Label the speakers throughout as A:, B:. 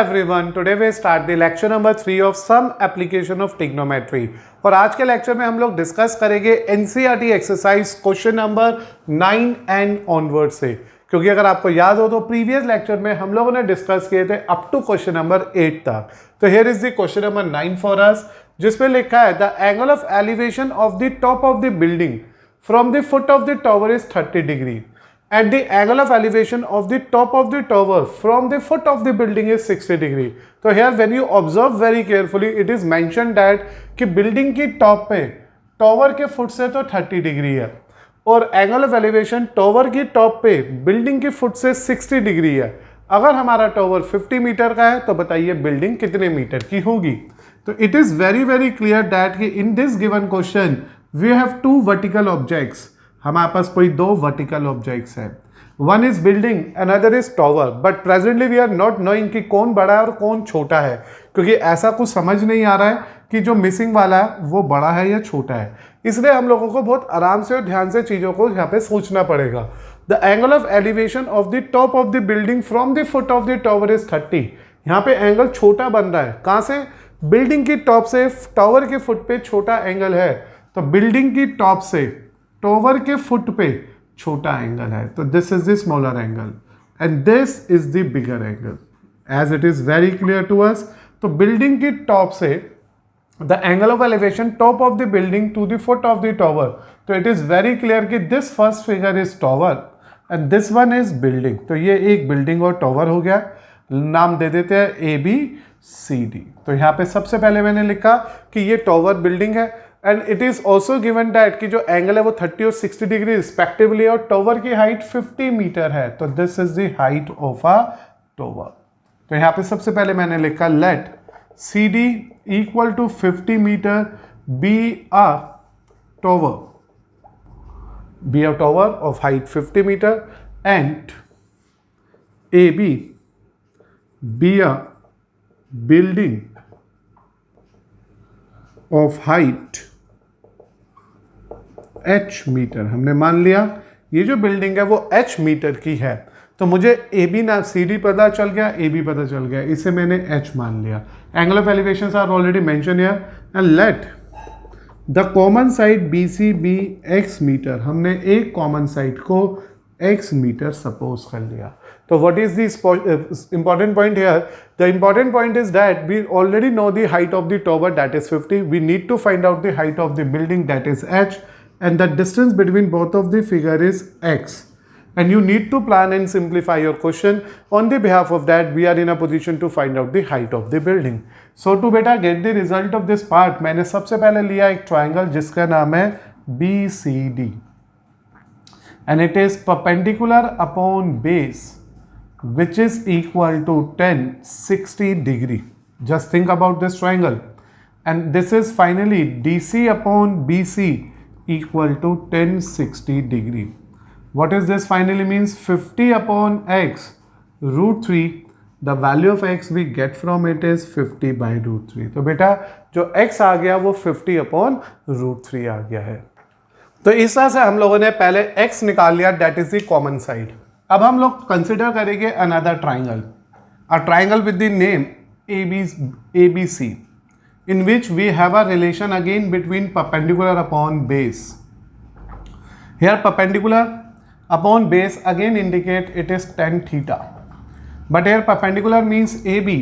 A: Everyone, today we start the lecture number 3 of some application of trigonometry। और आज के lecture में हम लोग डिस्कस करेंगे NCERT exercise question number 9 and onward से, क्योंकि अगर आपको याद हो तो प्रीवियस लेक्चर में हम लोगों ने डिस्कस किए थे अप टू क्वेश्चन नंबर 8 तक। तो here is the question number 9 for us, जिसमें लिखा है the angle of elevation of the top of the building from the foot of the tower is 30 degree and the angle of elevation of the top of the tower from the foot of the building is 60 degree। तो here when you observe very carefully it is mentioned that कि building की top पे tower के foot से तो 30 degree है और angle of elevation tower की top पे building की foot से 60 डिग्री है। अगर हमारा tower 50 मीटर का है तो बताइए building कितने मीटर की होगी। तो it is very clear that कि in this given question we have two vertical objects। हमारे पास कोई दो वर्टिकल ऑब्जेक्ट्स हैं, one is building another is tower, but presently we are not knowing कि कौन बड़ा है और कौन छोटा है, क्योंकि ऐसा कुछ समझ नहीं आ रहा है कि जो मिसिंग वाला है वो बड़ा है या छोटा है। इसलिए हम लोगों को बहुत आराम से और ध्यान से चीज़ों को यहाँ पे सोचना पड़ेगा। The angle of elevation of the top of the building from the foot of the tower is 30। यहाँ पे एंगल छोटा बन रहा है, कहाँ से? बिल्डिंग की टॉप से टावर के फुट पे छोटा एंगल है, तो बिल्डिंग की टॉप से टावर के फुट पे छोटा एंगल है, तो this is the smaller angle and this is the bigger angle, as it is very clear to us. तो बिल्डिंग की टॉप से the angle of elevation top of the building to the foot of the tower, तो it is very clear कि this first figure is tower and this one is building. तो ये एक building और tower हो गया, नाम दे देते हैं ABCD। तो यहाँ पे सबसे पहले मैंने लिखा कि ये टावर बिल्डिंग है and it is also given that कि जो एंगल है वो 30 और 60 डिग्री रिस्पेक्टिवली और टावर की हाइट 50 मीटर है, तो this is the height of a tower. तो यहाँ पे सबसे पहले मैंने लिखा let CD equal to 50 meter be a tower of height 50 meter and AB be a building of height H meter. हमने मान लिया ये जो बिल्डिंग है वो H मीटर की है, तो मुझे AB ना CD पता चल गया, AB पता चल गया, इसे मैंने H मान लिया। Angle of elevation are already mention here and let the common side BC be X meter. हमने एक कॉमन साइड को X मीटर सपोज कर लिया। तो what is the important point here? The important point is that we already know the height of the tower, that is 50. We need to find out the height of the building, that is H, and the distance between both of the figure is X. And you need to plan and simplify your question. On the behalf of that, we are in a position to find out the height of the building. So to beta get the result of this part, मैंने सबसे पहले लिया एक triangle जिसका नाम है BCD, and it is perpendicular upon base, which is equal to 1060 degree. Just think about this triangle, and this is finally DC upon BC equal to 1060 degree. What is this finally means? 50 upon X root 3. The value of X we get from it is 50 by root 3. तो बेटा जो X आ गया वो 50 upon root 3 आ गया है। तो इस तरह से हम लोगों ने पहले X निकाल लिया, that is the common side। अब हम लोग कंसिडर करेंगे another triangle, a triangle with the name ABC, in which we have a relation again between perpendicular upon base. Here perpendicular upon base again indicate it is tan theta, but here perpendicular means AB,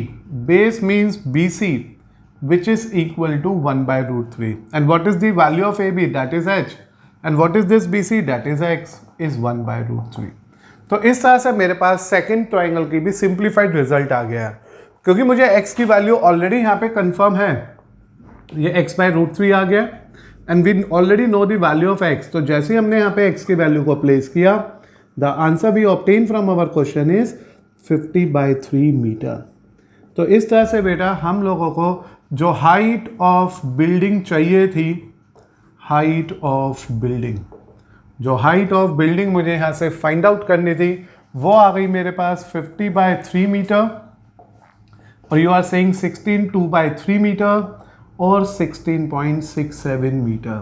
A: base means BC, which is equal to 1 by root 3. And what is the value of AB? That is H. And what is this BC? That is X, is 1 by root 3. तो इस तरह से मेरे पास second triangle की भी simplified result आ गया है, क्योंकि मुझे x की वैल्यू ऑलरेडी यहाँ पे कंफर्म है, ये x बाय रूट 3 आ गया and we already know the value of x। तो जैसे ही हमने यहाँ पे x की वैल्यू को प्लेस किया, the answer we obtain from our question is 50 by 3 metre. तो इस तरह से बेटा हम लोगों को जो हाइट ऑफ बिल्डिंग चाहिए थी, हाइट ऑफ बिल्डिंग, जो हाइट ऑफ बिल्डिंग मुझे यहाँ से फाइंड आउट करनी थी, वो आ गई मेरे पास 50 by 3 मीटर, और you are saying 16 2 by 3 meter और 16.67 मीटर।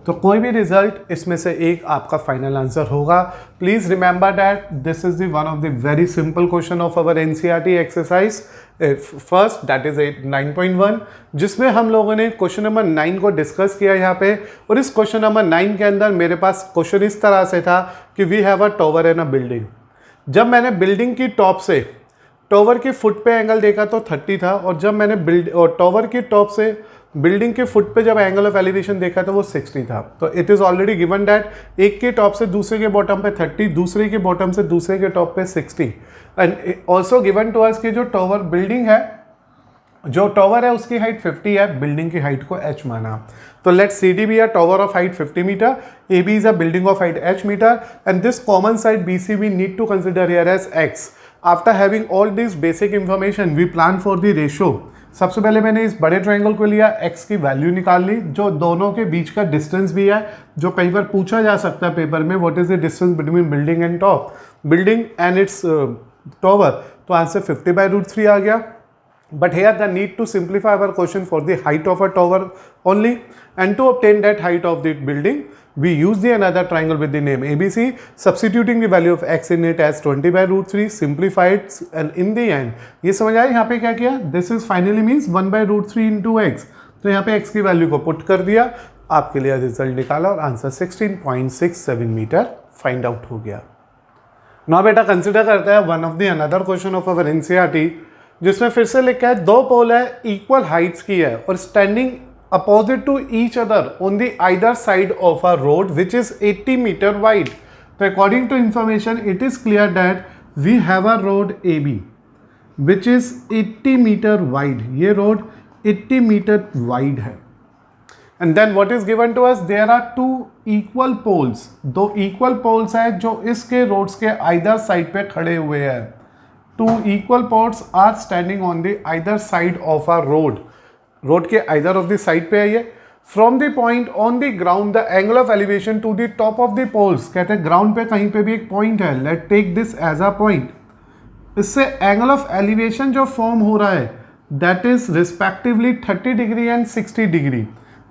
A: तो कोई भी रिजल्ट इसमें से एक आपका फाइनल आंसर होगा। Please remember that this is the one of the very simple question of our NCERT exercise first, that is 9.1, जिसमें हम लोगों ने क्वेश्चन नंबर 9 को डिस्कस किया यहाँ पे। और इस क्वेश्चन नंबर 9 के अंदर मेरे पास क्वेश्चन इस तरह से था कि we have a tower and a building. जब मैंने बिल्डिंग की टॉप से टॉवर के फुट पे एंगल देखा तो 30 था, और जब मैंने टॉवर की टॉप से बिल्डिंग के फुट पे जब एंगल ऑफ एलिवेशन देखा तो वो 60 था। तो it is already given that एक के टॉप से दूसरे के बॉटम पे 30, दूसरे के बॉटम से दूसरे के टॉप पे 60, and also given to us कि जो टॉवर बिल्डिंग है, जो टॉवर है उसकी हाइट 50 है, बिल्डिंग की हाइट को h माना। तो let C D be a tower of height 50 meter, A B is a building of height h metre, and this common side B C we need to consider here as x। After having all this basic information we plan for the ratio. सबसे पहले मैंने इस बड़े triangle को लिया, x की value निकाल ली, जो दोनों के बीच का डिस्टेंस भी है, जो कई बार पूछा जा सकता है पेपर में, what is the distance between building and top, building and it's tower. तो आंसर 50/√3 आ गया। But here the need to simplify our question for the height of a tower only, and to obtain that height of the building we use the another triangle with the name ABC, substituting the value of x in it as 20/√3, simplified, and in the end ये समझ आया यहाँ पे क्या किया, this is finally means 1/√3 into x। तो यहाँ पे x की वैल्यू को पुट कर दिया, आपके लिए रिजल्ट निकाला और आंसर 16.67 मीटर फाइंड आउट हो गया। ना बेटा कंसिडर करते हैं one of the another question of our NCERT, जिसमें फिर से लिखा है दो पोल है, इक्वल हाइट्स की है और standing opposite to each other on the either side of a road which is 80 metre wide. तो according to information it is clear that we have a road A B which is 80 metre wide. ये road 80 metre wide है, and then what is given to us, there are two equal poles, दो equal poles हैं जो इसके roads के either side पे खड़े हुए हैं। Two equal poles are standing on the either side of a road. Road के either of the side पे है ये। From the point on the ground, the angle of elevation to the top of the poles, कहते हैं ground पे कहीं पे भी एक पॉइंट है, let take this as a point. इससे एंगल ऑफ एलिवेशन जो फॉर्म हो रहा है that is respectively 30 degree and 60 degree.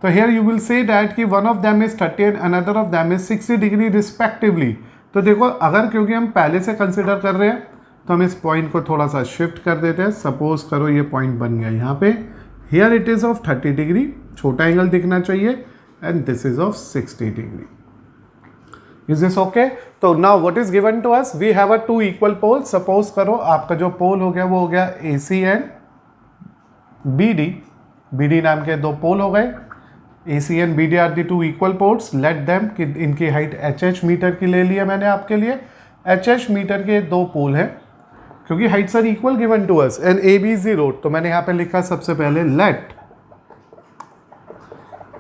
A: तो here you will see that कि one of them is 30 and another of them is 60 degree respectively. तो देखो अगर क्योंकि हम पहले से कंसिडर कर रहे हैं तो हम इस पॉइंट को थोड़ा सा शिफ्ट कर देते हैं। सपोज करो ये पॉइंट बन गया यहाँ पे, here it is of 30 degree, छोटा एंगल दिखना चाहिए, and this is of 60 degree. Is this okay? तो now what is given to us, we have a two equal pole. Suppose करो आपका जो पोल हो गया वो हो गया A C and B D, B D नाम के दो पोल हो गए। A C and B D are the two equal poles, let them कि इनकी हाइट एच मीटर की ले लिया मैंने आपके लिए। एच मीटर के दो पोल हैं क्योंकि heights are equal given to us, and A B is the road. तो मैंने यहाँ पे लिखा सबसे पहले let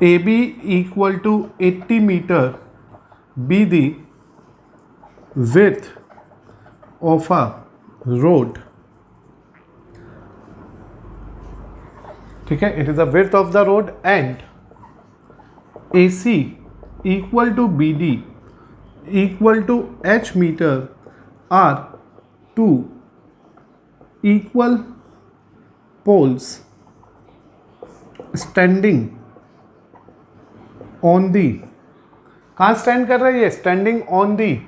A: A B equal to 80 metre be the width of a road. ठीक है, it is the width of the road, and A C equal to B D equal to h metre are two equal poles standing on the, कहाँ stand कर रहे हैं, standing on the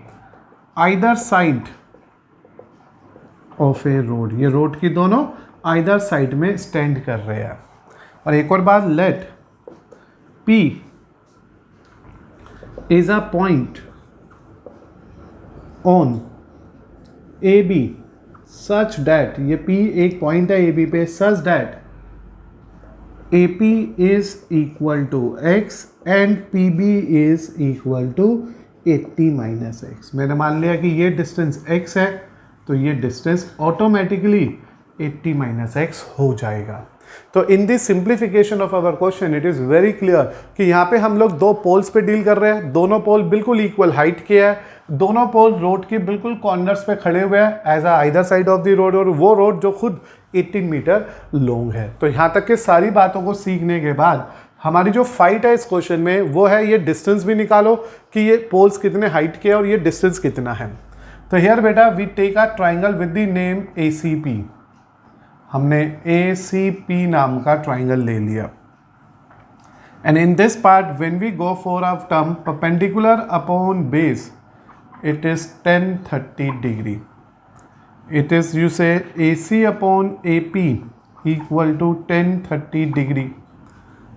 A: either side of A road. ये road की दोनों either side में stand कर रहे हैं। और एक और बात, let P is a point on A B such that, ये P एक पॉइंट है ए बी पे, such that A P is equal to x and P B is equal to 80 minus x. मैंने मान लिया कि ये डिस्टेंस x है तो ये डिस्टेंस ऑटोमेटिकली 80 माइनस एक्स हो जाएगा। तो in this simplification of our question it is very clear कि यहाँ पे हम लोग दो पोल्स पे डील कर रहे हैं, दोनों पोल बिल्कुल इक्वल हाइट के है, दोनों पोल रोड के बिल्कुल कॉर्नर्स पे खड़े हुए हैं as a either side of the road, और वो रोड जो खुद 18 मीटर लॉन्ग है। तो यहाँ तक के सारी बातों को सीखने के बाद हमारी जो फाइट है इस क्वेश्चन में वो है ये डिस्टेंस भी निकालो कि ये पोल्स कितने हाइट के हैं और ये डिस्टेंस कितना है। तो हियर बेटा we take a triangle with the name ACP। हमने ACP नाम का ट्राइंगल ले लिया। And in this part, when we go for a term perpendicular upon base, it is 1030 degree. It is, you say, AC upon AP equal to 1030 degree.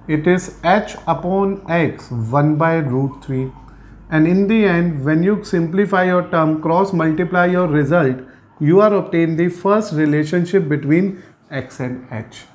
A: It is H upon X 1 by root 3. And in the end, when you simplify your term, cross multiply your result, you are obtain the first relationship between X and H.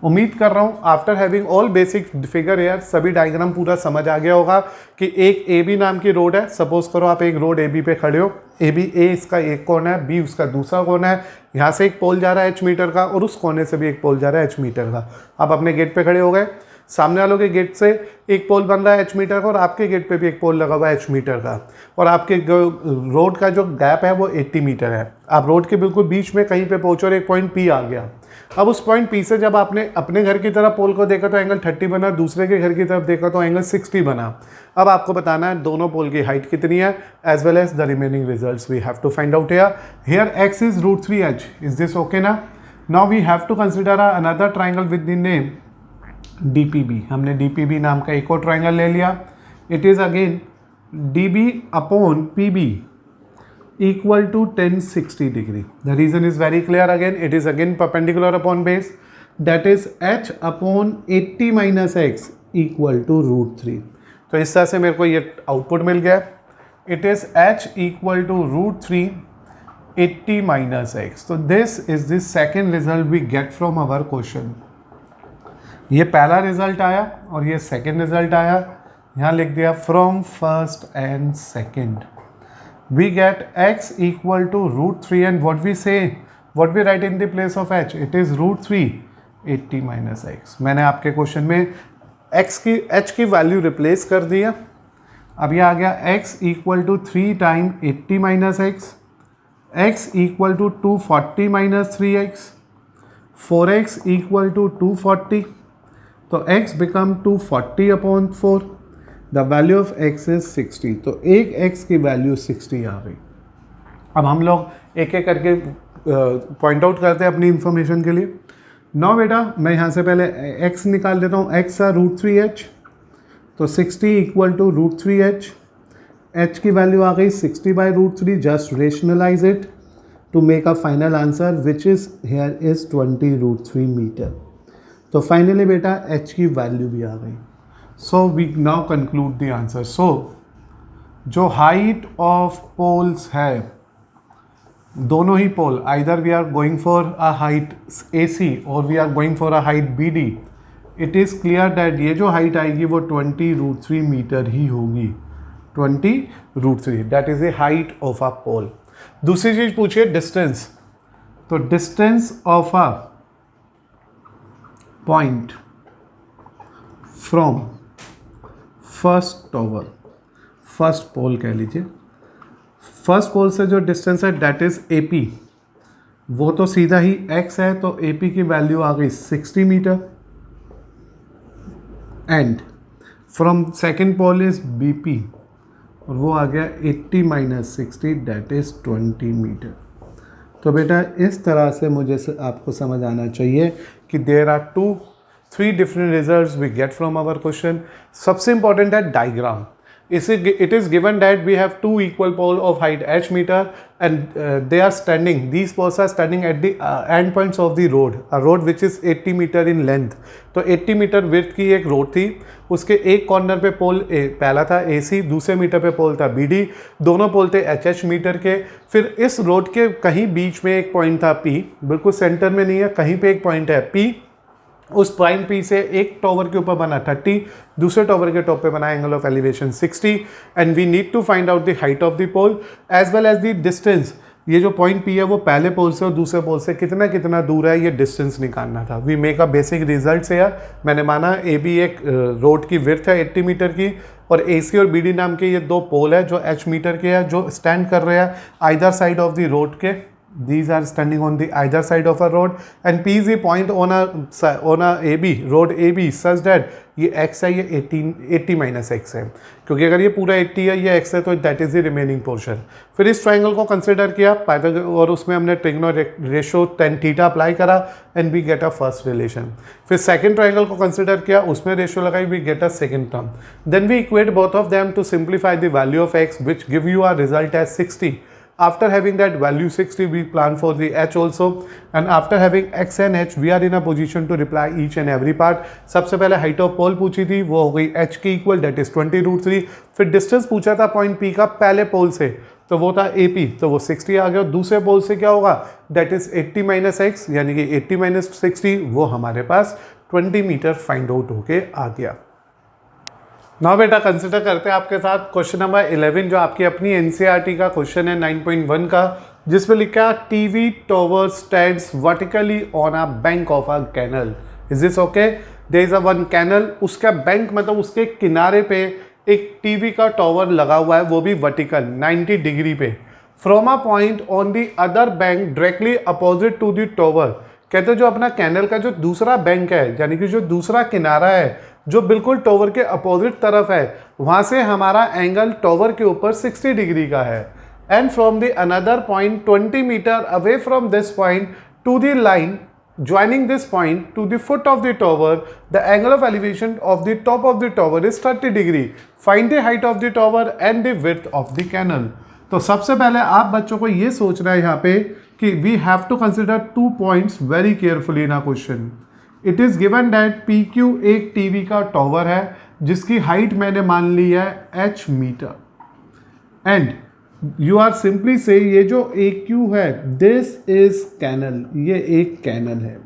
A: उम्मीद कर रहा हूँ after having all basic figure यार सभी diagram पूरा समझ आ गया होगा कि एक ए बी नाम की रोड है। सपोज करो आप एक रोड ए बी पे खड़े हो, ए बी ए इसका एक कोना है, बी उसका दूसरा कोना है, यहाँ से एक पोल जा रहा है एच मीटर का और उस कोने से भी एक पोल जा रहा है एच मीटर का। आप अपने गेट पे खड़े हो गए, सामने वालों के गेट से एक पोल बन रहा है एच मीटर का और आपके गेट पे भी एक पोल लगा हुआ है एच मीटर का, और आपके रोड का जो गैप है वो 80 मीटर है। आप रोड के बिल्कुल बीच में कहीं पे पहुंचो और एक पॉइंट पी आ गया। अब उस पॉइंट पी से जब आपने अपने घर की तरफ पोल को देखा तो एंगल 30 बना, दूसरे के घर की तरफ देखा तो एंगल 60 बना। अब आपको बताना है दोनों पोल की हाइट कितनी है, as well as the remaining results we have to find out here X is √3h। Is this okay ना? Now we have to consider another triangle with the name DPB। हमने DPB नाम का एक और triangle ले लिया। It is again DB upon PB equal to 1060 degree. The reason is very clear again. It is again perpendicular upon base. That is h upon 80 minus x equal to √3. तो इस तरह से मेरे को ये आउटपुट मिल गया। It is h equal to √3 80 minus x. So this is the second result we get from our question. ये पहला रिजल्ट आया और ये सेकेंड रिजल्ट आया। यहाँ लिख दिया from first and second we get x equal to √3 and what we write in the place of h, it is √3 80 minus x। मैंने आपके क्वेश्चन में h की वैल्यू रिप्लेस कर दिया। अब ये आ गया x equal to 3 time 80 minus x equal to 240 minus 3x, 4x equal to 240, तो x become 240 upon 4। The value of x is 60, तो एक x की वैल्यू 60 आ गई। अब हम लोग एक एक करके पॉइंट आउट करते हैं अपनी इंफॉर्मेशन के लिए। नौ बेटा मैं यहाँ से पहले x निकाल देता हूँ। x है √3h, तो 60 इक्वल टू √3h। h की वैल्यू आ गई 60 by √3। Just rationalise it to make a final answer which is here is 20 √3 metre. तो फाइनली बेटा h की वैल्यू भी आ गई। So we now conclude the answer. So जो height of poles है, दोनों ही पोल either we are going for a height AC or we are going for a height BD, it is clear that ये जो height आएगी वो 20 √3 metre ही होगी। 20 √3 that is the height of a pole। दूसरी चीज पूछिए डिस्टेंस। तो distance of a point from first tower, first pole कह लीजिए, फर्स्ट पोल से जो डिस्टेंस है डेट इज AP, वो तो सीधा ही x है, तो AP की वैल्यू आ गई 60 metre. And from second pole is BP और वो आ गया 80 माइनस 60 डेट इज 20 मीटर। तो बेटा इस तरह से मुझे आपको समझ आना चाहिए कि there are 3 different results we get from our question। सबसे important है diagram। It is given that we have 2 equal pole of height h meter and they are standing, these poles are standing at the end points of the road, a road which is 80 meter in length। तो 80 metre width की एक road थी, उसके एक corner पे पोल पहला था AC, दूसरे मीटर पे पोल था BD, दोनों पोल थे HH मीटर के। फिर इस रोड के कहीं बीच में एक पॉइंट था P, बिल्कुल सेंटर में नहीं है, कहीं पे एक पॉइंट है P। उस पॉइंट P से एक टॉवर के ऊपर बना 30, दूसरे टॉवर के टॉप पे बना angle of elevation 60 and we need to find out the height of the pole as well as the distance. ये जो पॉइंट P है वो पहले पोल से और दूसरे पोल से कितना कितना दूर है, ये डिस्टेंस निकालना था। We make a basic result से यार। मैंने माना AB एक रोड की विड्थ है 80 मीटर की और AC और BD नाम के ये 2 पोल है जो H मीटर के हैं, जो स्टैंड कर रहे हैं either side of the road के। these are standing on the either side of a road and P is the point on a AB road AB such that ये x है, ये 80 माइनस एक्स है, क्योंकि अगर ये पूरा 80 है, ये x है, तो that is the remaining portion. फिर इस ट्राइंगल को कंसिडर किया और उसमें हमने trigno ratio tan theta apply करा and we get a first relation. फिर सेकंड ट्राइंगल को कंसिडर किया, उसमें रेशो लगाई, we get a second term. Then we equate both of them to simplify the value of x which give you a result as 60। After having that value 60, we plan for the h also, and after having x and h, we are in a position to reply each and every part. सबसे पहले height of पोल पूछी थी, वो हो गई h के equal, that is 20√3। फिर distance पूछा था पॉइंट p का पहले पोल से, तो वो था AP, तो वो 60 आ गया। दूसरे पोल से क्या होगा, दैट इज 80 माइनस एक्स, यानी कि 80 माइनस 60, वो हमारे पास 20 मीटर फाइंड आउट होके आ गया। ना बेटा कंसिडर करते हैं आपके साथ क्वेश्चन नंबर 11, जो आपकी अपनी एनसीईआरटी का क्वेश्चन है 9.1 का, जिसमें लिखा है TV tower stands vertically on a bank of a canal. Is this okay? There is a one canal, उसका बैंक मतलब उसके किनारे पे एक टीवी का टॉवर लगा हुआ है, वो भी वर्टिकल 90 डिग्री पे, from a point on the other bank directly opposite to the tower. कहते हैं जो अपना कैनल का जो दूसरा बैंक है, यानी कि जो दूसरा किनारा है, जो बिल्कुल टॉवर के अपोजिट तरफ है, वहां से हमारा एंगल टॉवर के ऊपर 60 डिग्री का है। And from the another point 20 metre away from this point to the line joining this point to the foot of the tower, the angle of elevation of the top of the tower is 30 degree. Find the height of the tower and the width of the canal. तो सबसे पहले आप बच्चों को ये सोचना है यहाँ पे कि we have to consider 2 points very carefully in a question. It is given that PQ एक टीवी का टॉवर है जिसकी हाइट मैंने मान ली है h metre, and you are simply से ये जो AQ है, दिस इज कैनल, ये एक कैनल है।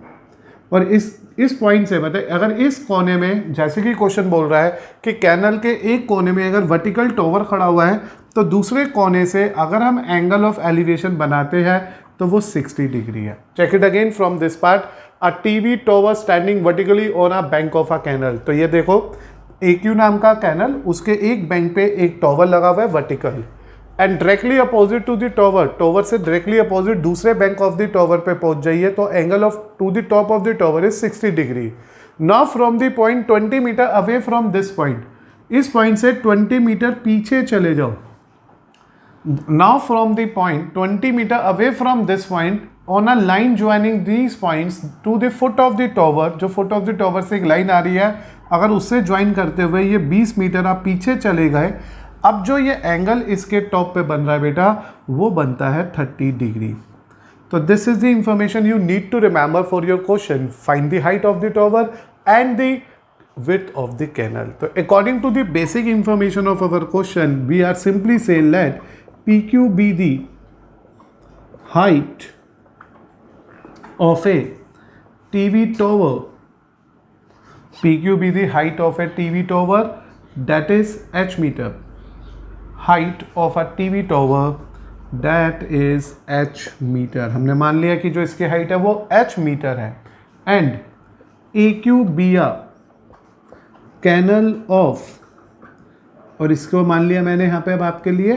A: और इस पॉइंट से बताए, अगर इस कोने में, जैसे कि क्वेश्चन बोल रहा है कि कैनल के एक कोने में अगर वर्टिकल टॉवर खड़ा हुआ है, तो दूसरे कोने से अगर हम एंगल ऑफ एलिवेशन बनाते हैं तो वो 60 डिग्री है। Check it again from this part, a TV tower standing vertically on a bank of a canal. तो ये देखो AQ नाम का कैनल, उसके एक बैंक पे एक टॉवर लगा हुआ है vertical, and directly opposite to the tower, tower से डायरेक्टली अपोजिट दूसरे बैंक ऑफ द टॉवर पे पहुंच जाइए, तो angle of to the top of the tower is 60 degree. Now from the point 20 metre away from this point, इस point से 20 metre पीछे चले जाओ। Now from the point 20 metre away from this point on a line joining these points to the foot of the tower, जो foot of the tower से एक line आ रही है, अगर उससे ज्वाइन करते हुए ये 20 मीटर आप पीछे चले गए, अब जो ये एंगल इसके टॉप पे बन रहा है बेटा, वो बनता है 30 डिग्री। तो this is the information you need to remember for your question, find the height of the tower and the width of the canal. So according to the basic information of our question, we are simply say let PQ be the height of a TV tower. PQ be the height of a TV tower, that is h meter. Height of a TV tower, that is h meter. हमने मान लिया कि जो इसकी height है वो h metre है, and AQ be a canal of, और इसको मान लिया मैंने यहाँ पे अब आपके लिए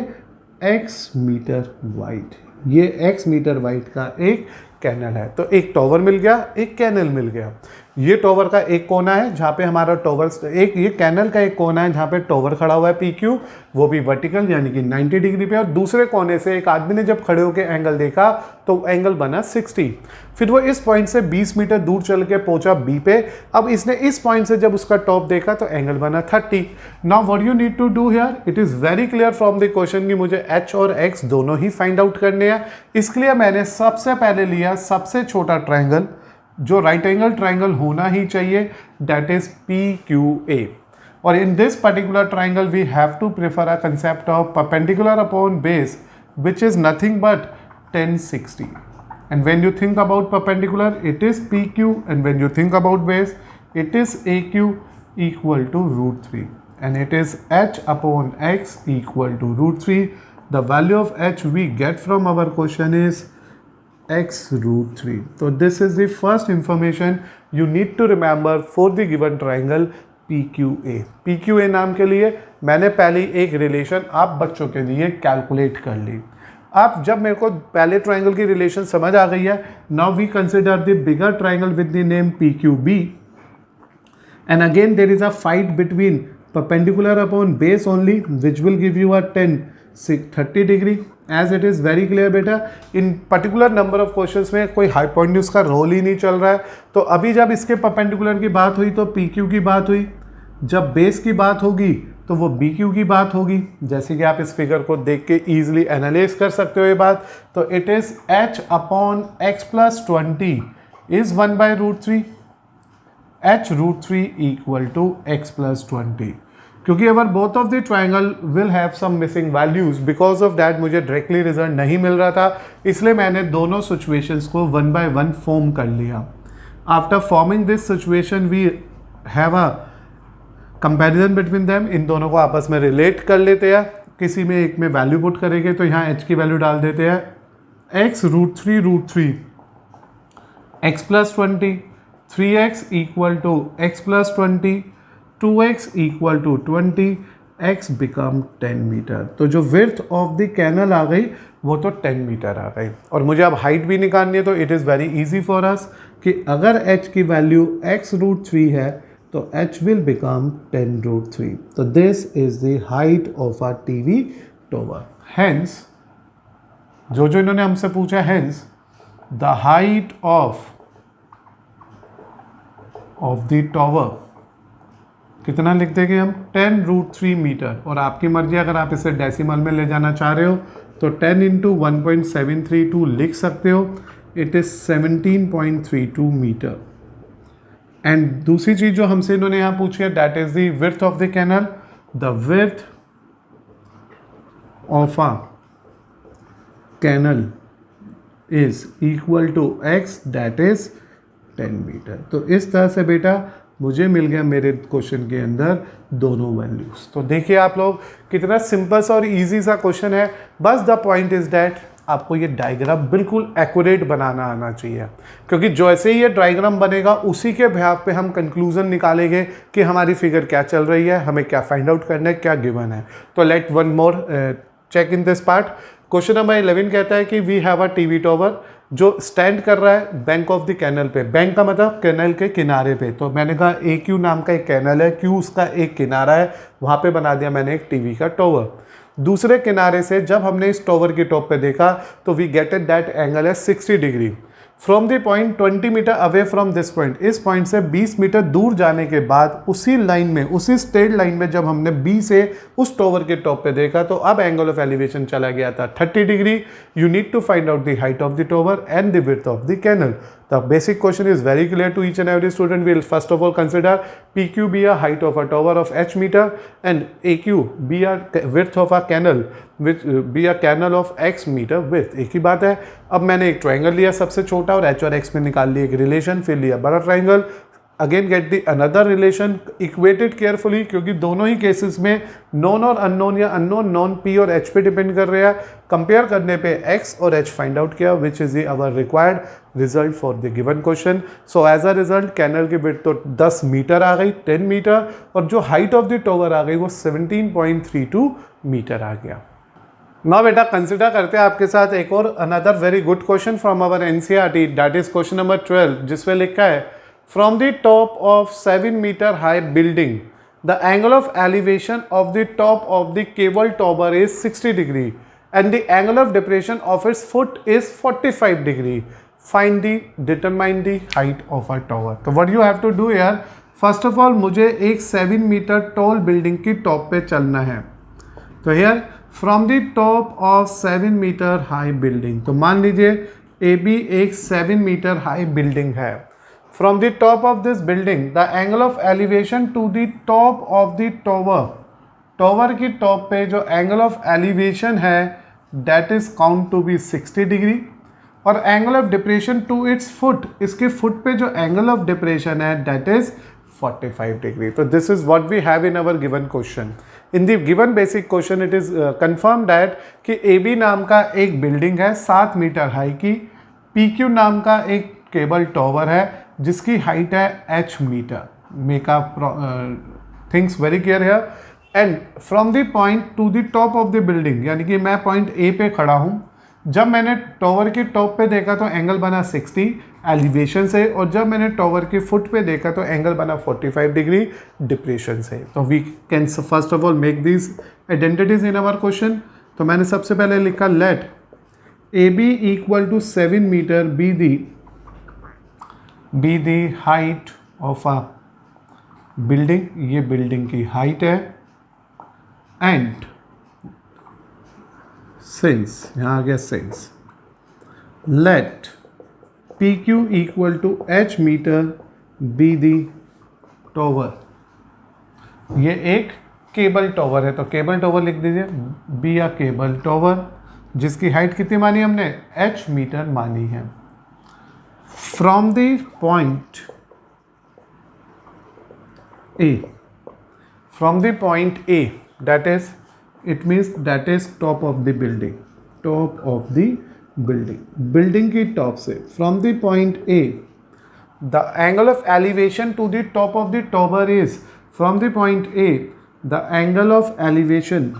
A: x मीटर वाइड, ये x मीटर वाइड का एक कैनल है। तो एक टॉवर मिल गया, एक कैनल मिल गया। ये टॉवर का एक कोना है जहाँ पे हमारा टॉवर, एक ये कैनल का एक कोना है जहाँ पे टॉवर खड़ा हुआ है PQ, वो भी वर्टिकल यानी कि 90 डिग्री पे, और दूसरे कोने से एक आदमी ने जब खड़े होकर एंगल देखा तो एंगल बना 60। फिर वो इस पॉइंट से 20 मीटर दूर चल के पहुंचा B पे, अब इसने इस पॉइंट से जब उसका टॉप देखा तो एंगल बना 30। Now what you need to do here, it is very clear from the question कि मुझे h और x दोनों ही फाइंड आउट करने हैं। इसके लिए मैंने सबसे पहले लिया सबसे छोटा ट्राइंगल, जो राइट एंगल ट्राइंगल होना ही चाहिए, दैट इज PQA। और in this particular triangle we have to prefer a concept of perpendicular upon base, which is nothing but 1060। And when you think about perpendicular, it is PQ, and when you think about base, it is AQ equal to √3, and it is h upon x equal to √3. The value of h we get from our question is x √3. So this is the first information you need to remember for the given triangle PQA. PQA नाम के लिए मैंने पहले एक relation आप बच्चों के लिए कैलकुलेट कर ली। अब जब मेरे को पहले ट्राइंगल की रिलेशन समझ आ गई है, now we consider the bigger triangle with the name PQB, and again there is a fight between perpendicular upon base only which will give you a 30 degree. as it is very clear बेटा, इन particular number of questions में कोई hypotenuse का role ही नहीं चल रहा है। तो अभी जब इसके परपेंडिकुलर की बात हुई तो PQ की बात हुई, जब बेस की बात होगी तो वो BQ की बात होगी। जैसे कि आप इस फिगर को देख के ईजिली एनालाइज कर सकते हो ये बात। तो it is h upon x plus 20 is 1/√3, h√3 equal to x plus 20। क्योंकि अगर both of the triangle will have some missing values, because of that मुझे डायरेक्टली रिजल्ट नहीं मिल रहा था, इसलिए मैंने दोनों सिचुएशंस को 1 by 1 फॉर्म कर लिया। After forming this situation we have a comparison between them, इन दोनों को आपस में रिलेट कर लेते हैं। किसी में एक में वैल्यू पुट करेंगे तो यहाँ h की वैल्यू डाल देते हैं x√3√3 x plus 20, 3x equal to x plus 20, 2x equal to 20, x become 10 metre. तो जो विड्थ ऑफ द कैनल आ गई वो तो 10 मीटर आ गई। और मुझे अब हाइट भी निकालनी है, तो it is very easy for us कि अगर h की वैल्यू x√3 है तो h विल बिकम 10√3। तो this is the height of a TV tower. Hence जो इन्होंने हमसे पूछा, hence the height of the tower कितना लिख देंगे हम, 10√3 मीटर। और आपकी मर्जी, अगर आप इसे डेसिमल में ले जाना चाह रहे हो तो 10 इंटू 1.732 लिख सकते हो। It is 17.32 metre. एंड दूसरी चीज जो हमसे इन्होंने यहाँ पूछी है, that is the width of the canal. The width of a canal is equal to x, that is 10 metre. तो इस तरह से बेटा मुझे मिल गया मेरे क्वेश्चन के अंदर दोनों वैल्यूज। तो देखिए आप लोग, कितना सिंपल सा और इजी सा क्वेश्चन है। बस द पॉइंट इज दैट आपको ये डायग्राम बिल्कुल एक्यूरेट बनाना आना चाहिए, क्योंकि जैसे ही ये डायग्राम बनेगा उसी के बेहाफ पे हम कंक्लूजन निकालेंगे कि हमारी फिगर क्या चल रही है, हमें क्या फाइंड आउट करना है, क्या गिवन है। तो let one more check in this part. Question number 11 कहता है कि we have a TV tower जो स्टैंड कर रहा है बैंक ऑफ द कैनल पे। बैंक का मतलब कैनल के किनारे पे। तो मैंने कहा AQ नाम का एक कैनल है, Q उसका एक किनारा है, वहाँ पे बना दिया मैंने एक टीवी का टॉवर। दूसरे किनारे से जब हमने इस टॉवर के टॉप पे देखा तो we get at that angle है 60 degree from the point 20 metre away from this point. इस पॉइंट से 20 मीटर दूर जाने के बाद उसी लाइन में, उसी स्ट्रेट लाइन में जब हमने B से उस टॉवर के टॉप पे देखा तो अब एंगल ऑफ एलिवेशन चला गया था 30 degree. You need to find out the height of the tower and the width of the canal. The basic question is very clear to each and every student. We will first of all consider PQ be a height of a tower of h meter and AQ be a width of a canal which be a canal of x meter width. एक ही बात है। अब मैंने एक triangle लिया सबसे छोटा और h और x में निकाल लिया एक रिलेशन, फिर लिया बड़ा triangle, again get the another relation, equated carefully, क्योंकि दोनों ही केसेस में नॉन और अननोन या अननोन नॉन p और h पे डिपेंड कर रहे हैं। कंपेयर करने पे x और h फाइंड आउट किया which is our required result for the given question. So as a result canal की विड्थ तो 10 मीटर आ गई, 10 मीटर, और जो हाइट ऑफ द टॉवर आ गई वो 17.32 मीटर आ गया। ना बेटा कंसिडर करते हैं आपके साथ एक और another very good question from our NCERT, that is question number 12, जिसमें लिखा है from the top of 7 meter high building the angle of elevation of the top of the cable tower is 60 degree and the angle of depression of its foot is 45 degree. Find the determine the height of a tower. तो what you have to do here, first of all मुझे एक 7 meter tall building की top पे चलना है। तो here from the top of 7 meter high building, तो मान लीजिए AB एक 7 meter high building है। From the top of this building, the angle of elevation to the top of the tower, tower की टॉप पे जो angle of elevation है that is count to be 60 degree, और angle of depression to its foot, इसके foot पे जो angle of depression है that is 45 degree. तो this is what we have in our given question. In the given basic question it is confirmed that कि AB नाम का एक building है 7 मीटर हाई की, PQ नाम का एक केबल टॉवर है जिसकी हाइट है h मीटर। Make up things very clear है। And from the point to the top of the building, यानी कि मैं पॉइंट A पे खड़ा हूँ, जब मैंने टॉवर के टॉप पे देखा तो एंगल बना 60 एलिवेशन से, और जब मैंने टॉवर के फुट पे देखा तो एंगल बना 45 डिग्री डिप्रेशन से। तो we can first of all make this identities in our question. तो मैंने सबसे पहले लिखा let A B equal to 7 metre be the height of a building, ये बिल्डिंग की हाइट है, एंड सिंस, यहाँ आ गया since, let P Q equal to H metre be the tower. ये एक केबल टॉवर है, तो केबल टॉवर लिख दीजिए, बी अ केबल टॉवर जिसकी हाइट कितनी मानी हमने, एच मीटर मानी है। From the point A, from the point A, that is, it means that is top of the building, top of the building, building की top से, from the point A, the angle of elevation to the top of the tower is, from the point A, the angle of elevation,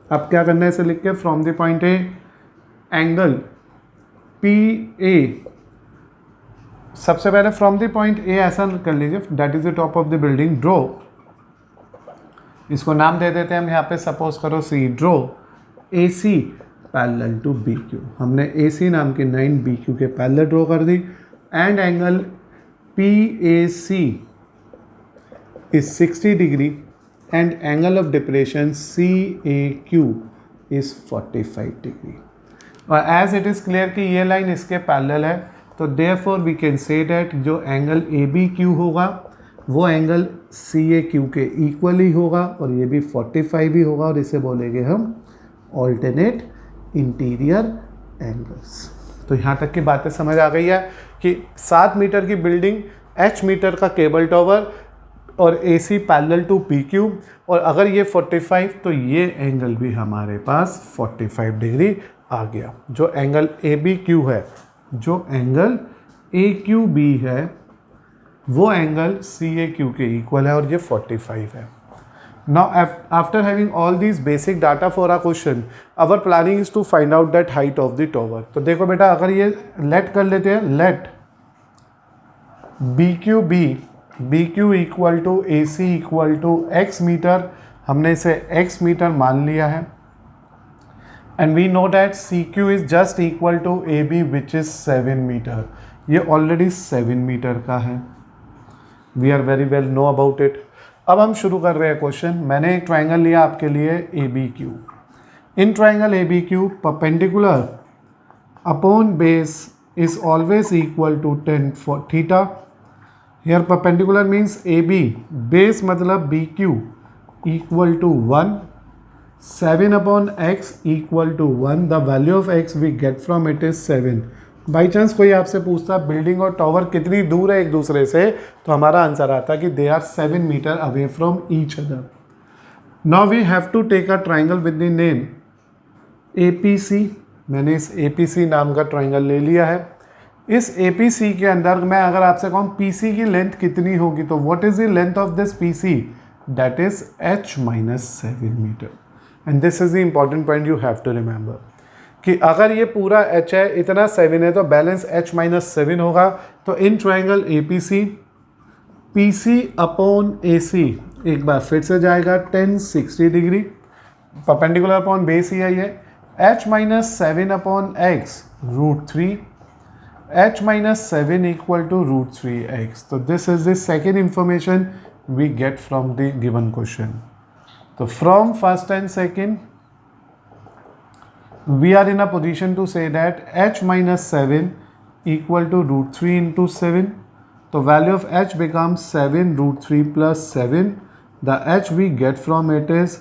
A: अब क्या करना है इसे लिख के, from the point A, angle PA, सबसे पहले from the point A ऐसा कर लीजिए, that is the top of the building, draw, इसको नाम दे देते हैं हम यहाँ पे, सपोज करो C, draw A C parallel to B Q, हमने ए सी नाम की लाइन बी क्यू के पैरेलल ड्रॉ कर दी, and angle P A C is 60 degree and angle of depression C A Q is 45 degree. और as it is clear कि ये line इसके पैरेलल है, तो therefore we can say that जो एंगल ए बी क्यू होगा वो angle C A Q के इक्वल ही होगा, और ये भी 45 ही होगा, और इसे बोलेंगे हम ऑल्टरनेट इंटीरियर एंगल्स। तो यहाँ तक की बातें समझ आ गई है कि 7 मीटर की बिल्डिंग, एच मीटर का केबल टॉवर, और A C parallel to P Q, और अगर ये 45 तो ये एंगल भी हमारे पास 45 डिग्री आ गया। जो एंगल ए बी क्यू है, जो एंगल ए क्यू बी है, वो एंगल सी ए क्यू के इक्वल है, और ये 45 है। Now after having all these basic data for our question, our planning is to find out that height of the tower. तो देखो बेटा, अगर ये लेट कर लेते हैं, let B Q equal to A C equal to x metre, हमने इसे एक्स मीटर मान लिया है, and we know that C Q is just equal to A B which is 7 metre, ये ऑलरेडी 7 मीटर का है, we are very well know about it. अब हम शुरू कर रहे हैं क्वेश्चन। मैंने एक ट्राइंगल लिया आपके लिए A B Q, in triangle A B Q perpendicular upon base is always equal to 10 for theta. Here perpendicular means A B, base मतलब B Q equal to 1, 7 upon X equal to 1, the value of X we get from it is 7। By chance कोई आपसे पूछता building और tower कितनी दूर है एक दूसरे से, तो हमारा आंसर आता कि they are 7 metre away from each other. Now we have to take a triangle with the name APC। मैंने इस APC नाम का ट्राइंगल ले लिया है। इस APC के अंदर मैं अगर आपसे कहूँ PC की लेंथ कितनी होगी, तो what is the length of this PC, that is H-7 metre. And this is the important point you have to remember कि अगर ये पूरा H है, इतना 7 है, तो बैलेंस H-7 होगा। तो in triangle APC, PC upon AC एक बार फिर से जाएगा 10 60 डिग्री, परपेंडिकुलर अपॉन बेस ही है ये, H-7 upon x √3, H-7 equal to √3x। तो this is the second information we get from the given question. तो from first and second we are in a position to say that H-7 equal to √3 into 7. So value of H becomes 7 √3 plus 7. The H we get from it is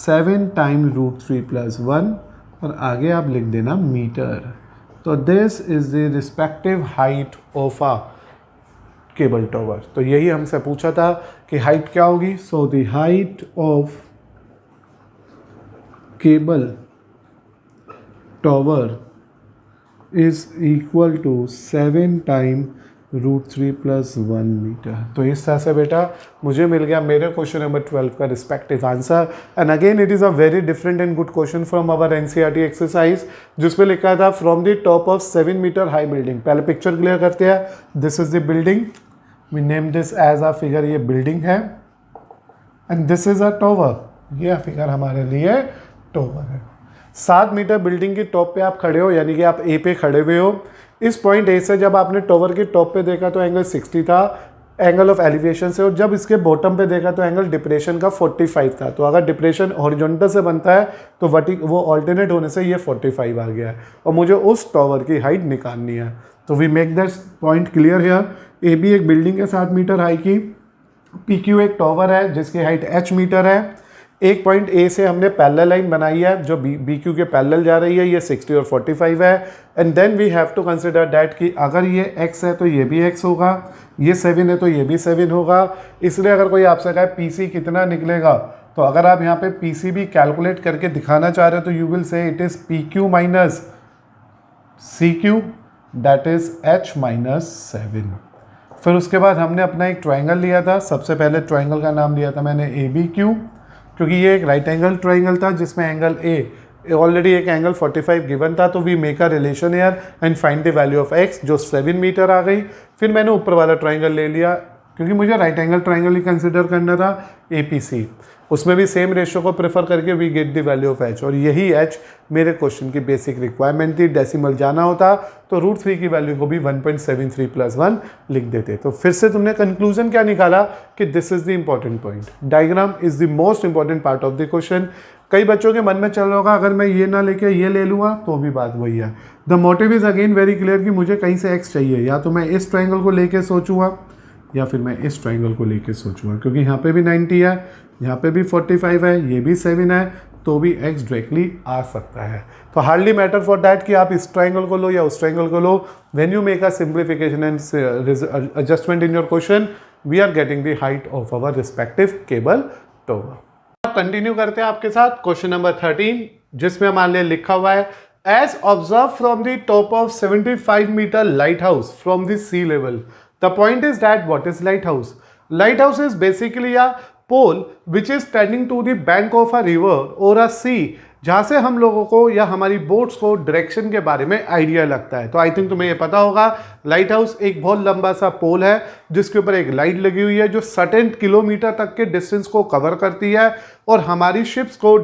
A: 7 times √3 plus 1. और आगे आप लिख देना metre. तो this is the respective height of a cable tower। तो यही हमसे पूछा था कि हाइट क्या होगी। So the height of cable tower is equal to 7 times √3 + 1 metre. तो इस तरह से बेटा मुझे मिल गया मेरे क्वेश्चन नंबर 12 का respective answer. And again it is a very different and good question from our NCERT exercise, जिसमें लिखा था from the top of 7 metre high building. पहले पिक्चर क्लियर करते हैं। This is the building, we name this as a figure, ये building है, and this is a tower. ये figure हमारे लिए टॉवर है। 7 मीटर बिल्डिंग की टॉप पे आप खड़े हो, यानी कि आप ए पे खड़े हुए हो। इस पॉइंट ए से जब आपने टॉवर के टॉप पे देखा तो एंगल 60 था एंगल ऑफ एलिवेशन से, और जब इसके बॉटम पे देखा तो एंगल डिप्रेशन का 45 था। तो अगर डिप्रेशन हॉरिजॉन्टल से बनता है तो वो ऑल्टरनेट होने से ये 45 आ गया है, और मुझे उस टॉवर की हाइट निकालनी है। तो we make that point clear here. A B एक बिल्डिंग है 7 मीटर हाई की, पी क्यू एक टॉवर है जिसकी हाइट h मीटर है। एक पॉइंट ए से हमने पैरेलल लाइन बनाई है जो बी क्यू के पैरेलल जा रही है, ये 60 और 45 है। And then we have to consider that कि अगर ये x है तो ये भी x होगा, ये 7 है तो ये भी 7 होगा। इसलिए अगर कोई आपसे कहे PC कितना निकलेगा, तो अगर आप यहाँ पे PC भी कैलकुलेट करके दिखाना चाह रहे हो तो यू विल से it is PQ minus CQ, that is h minus 7। फिर उसके बाद हमने अपना एक ट्राइंगल लिया था। सबसे पहले ट्राइंगल का नाम लिया था मैंने ABQ, क्योंकि ये एक राइट एंगल ट्राइंगल था जिसमें एंगल A ऑलरेडी एक एंगल 45 गिवन था। तो we make a relation here and find the value of x, जो 7 मीटर आ गई। फिर मैंने ऊपर वाला ट्राइंगल ले लिया, क्योंकि मुझे राइट एंगल ट्राइंगल ही कंसिडर करना था, APC। उसमें भी सेम रेशियो को प्रेफर करके we get the value of h, और यही h मेरे क्वेश्चन की बेसिक रिक्वायरमेंट थी। डेसिमल जाना होता तो √3 की वैल्यू को भी 1.73 + 1 लिख देते। तो फिर से तुमने कंक्लूजन क्या निकाला कि this is the important point, diagram is the most important part of the question. कई बच्चों के मन में चल रहा होगा अगर मैं ये ना लेके ये ले लूँगा तो भी बात वही है। The motive is again very clear कि मुझे कहीं से x चाहिए, या तो मैं इस ट्राइंगल को लेके सोचूंगा या फिर मैं इस ट्राइंगल को लेके सोचूंगा, क्योंकि यहाँ पे भी 90 है, यहाँ पे भी 45 है, ये भी 7 है, तो भी x डायरेक्टली आ सकता है। तो हार्डली मैटर फॉर दैट कि आप इस ट्राइंगल को लो या उस ट्राइंगल को लो। When you make a simplification and adjustment in your question, we are getting the height of our respective cable tower. Continue करते हैं आपके साथ क्वेश्चन नंबर 13, जिसमें मान लिया लिखा हुआ है as observe from the top of 75 metre lighthouse from the sea level. The point is that what is lighthouse? Lighthouse is basically a pole which is standing to the bank of a river और a सी, जहां से हम लोगों को या हमारी boats को direction के बारे में आइडिया लगता है। तो आई थिंक तुम्हें ये पता होगा, लाइट हाउस एक बहुत लंबा सा पोल है जिसके ऊपर एक लाइट लगी हुई है जो सर्टेन किलोमीटर तक के डिस्टेंस को कवर करती है और हमारी शिप को